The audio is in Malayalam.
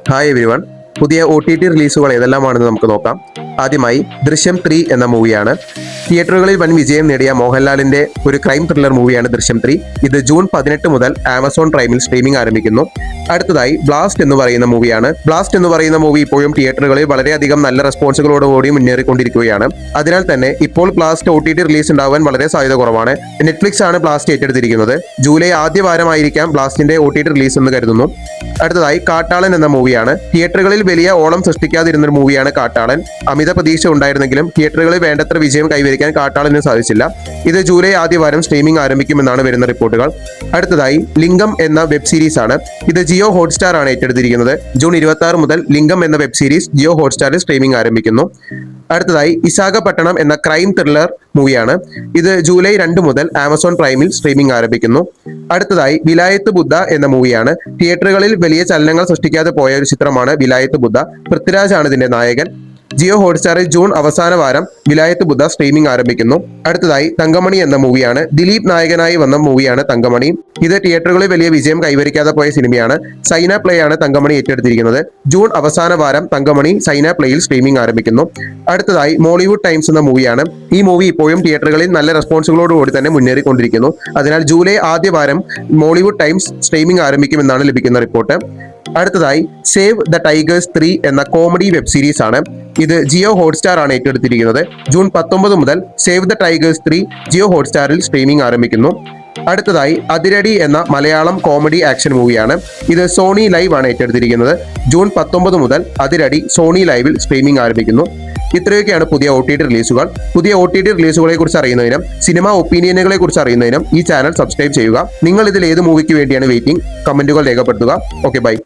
Hi everyone. പുതിയ OTT റിലീസുകൾ ഏതെല്ലാമാണെന്ന് നമുക്ക് നോക്കാം. ആദ്യമായി ദൃശ്യം 3 എന്ന മൂവിയാണ്. തിയേറ്ററുകളിൽ വൻ വിജയം നേടിയ മോഹൻലാലിന്റെ ഒരു ക്രൈം ത്രില്ലർ മൂവിയാണ് ദൃശ്യം 3. ഇത് ജൂൺ 18 മുതൽ ആമസോൺ പ്രൈമിൽ സ്ട്രീമിംഗ് ആരംഭിക്കുന്നു. അടുത്തതായി ബ്ലാസ്റ്റ് എന്ന് പറയുന്ന മൂവിയാണ്. ബ്ലാസ്റ്റ് എന്ന് പറയുന്ന മൂവി ഇപ്പോഴും തിയേറ്ററുകളിൽ വളരെയധികം നല്ല റെസ്പോൺസുകളോടുകൂടി മുന്നേറിക്കൊണ്ടിരിക്കുകയാണ്. അതിനാൽ തന്നെ ഇപ്പോൾ ബ്ലാസ്റ്റ് OTT റിലീസ് ഉണ്ടാവാൻ വളരെ സാധ്യത കുറവാണ്. നെറ്റ്ഫ്ലിക്സ് ആണ് ബ്ലാസ്റ്റ് ഏറ്റെടുത്തിരിക്കുന്നത്. ജൂലൈ ആദ്യ വാരമായിരിക്കാം ബ്ലാസ്റ്റിന്റെ OTT റിലീസ് എന്ന് കരുതുന്നു. അടുത്തതായി കാട്ടാളൻ എന്ന മൂവിയാണ്. തിയേറ്ററുകളിൽ വലിയ ഓളം സൃഷ്ടിക്കാതിരുന്ന ഒരു മൂവിയാണ് കാട്ടാളൻ. അമിത പ്രതീക്ഷ ഉണ്ടായിരുന്നെങ്കിലും തിയേറ്ററുകളിൽ വേണ്ടത്ര വിജയം കൈവരിക്കാൻ കാട്ടാളന് സാധിച്ചില്ല. ഇത് ജൂലൈ ആദ്യ വാരം സ്ട്രീമിംഗ് ആരംഭിക്കുമെന്നാണ് വരുന്ന റിപ്പോർട്ടുകൾ. അടുത്തതായി ലിംഗം എന്ന വെബ് സീരീസ് ആണ്. ഇത് ജിയോ ഹോട്ട്സ്റ്റാർ ആണ് ഏറ്റെടുത്തിരിക്കുന്നത്. ജൂൺ 26 മുതൽ ലിംഗം എന്ന വെബ് സീരീസ് ജിയോ ഹോട്ട്സ്റ്റാറിൽ സ്ട്രീമിംഗ് ആരംഭിക്കുന്നു. അടുത്തതായി വിശാഖപട്ടണം എന്ന ക്രൈം ത്രില്ലർ മൂവിയാണ്. ഇത് ജൂലൈ 2 മുതൽ ആമസോൺ പ്രൈമിൽ സ്ട്രീമിംഗ് ആരംഭിക്കുന്നു. അടുത്തതായി വിലായത്ത് ബുദ്ധ എന്ന മൂവിയാണ്. തിയേറ്ററുകളിൽ വലിയ ചലനങ്ങൾ സൃഷ്ടിക്കാതെ പോയ ഒരു ചിത്രമാണ് വിലായത്ത് ബുദ്ധ. പൃഥ്വിരാജ് ആണ് ഇതിന്റെ നായകൻ. ജിയോ ഹോട്ട്സ്റ്റാറിൽ ജൂൺ അവസാന വാരം വിലായത്ത് ബുദ്ധ സ്ട്രീമിംഗ് ആരംഭിക്കുന്നു. അടുത്തതായി തങ്കമണി എന്ന മൂവിയാണ്. ദിലീപ് നായകനായി വന്ന മൂവിയാണ് തങ്കമണി. ഇത് തിയേറ്ററുകളിൽ വലിയ വിജയം കൈവരിക്കാതെ പോയ സിനിമയാണ്. സൈന പ്ലേ ആണ് തങ്കമണി ഏറ്റെടുത്തിരിക്കുന്നത്. ജൂൺ അവസാന വാരം തങ്കമണി സൈന പ്ലേയിൽ സ്ട്രീമിംഗ് ആരംഭിക്കുന്നു. അടുത്തതായി മോളിവുഡ് ടൈംസ് എന്ന മൂവിയാണ്. ഈ മൂവി ഇപ്പോഴും തിയേറ്ററുകളിൽ നല്ല റെസ്പോൺസുകളോടുകൂടി തന്നെ മുന്നേറിക്കൊണ്ടിരിക്കുന്നു. അതിനാൽ ജൂലൈ ആദ്യ വാരം മോളിവുഡ് ടൈംസ് സ്ട്രീമിംഗ് ആരംഭിക്കുമെന്നാണ് ലഭിക്കുന്ന റിപ്പോർട്ട്. അടുത്തതായി സേവ് ദ ടൈഗേഴ്സ് 3 എന്ന കോമഡി വെബ് സീരീസ് ആണ്. ഇത് ജിയോ ഹോട്ട്സ്റ്റാർ ആണ് ഏറ്റെടുത്തിരിക്കുന്നത്. ജൂൺ 19 മുതൽ സേവ് ദ ടൈഗേഴ്സ് 3 ജിയോ ഹോട്ട്സ്റ്റാറിൽ സ്ട്രീമിംഗ് ആരംഭിക്കുന്നു. അടുത്തതായി അതിരടി എന്ന മലയാളം കോമഡി ആക്ഷൻ മൂവിയാണ്. ഇത് സോണി ലൈവ് ആണ് ഏറ്റെടുത്തിരിക്കുന്നത്. ജൂൺ 19 മുതൽ അതിരടി സോണി ലൈവിൽ സ്ട്രീമിംഗ് ആരംഭിക്കുന്നു. ഇത്രയൊക്കെയാണ് പുതിയ OTT റിലീസുകൾ. പുതിയ OTT റിലീസുകളെ കുറിച്ച് അറിയുന്നതിനും സിനിമ ഒപ്പീനിയനുകളെ കുറിച്ച് അറിയുന്നതിനും ഈ ചാനൽ സബ്സ്ക്രൈബ് ചെയ്യുക. നിങ്ങൾ ഇതിൽ ഏത് മൂവിക്ക് വേണ്ടിയാണ് വെയിറ്റിംഗ്? കമന്റുകൾ രേഖപ്പെടുത്തുക. Okay, by.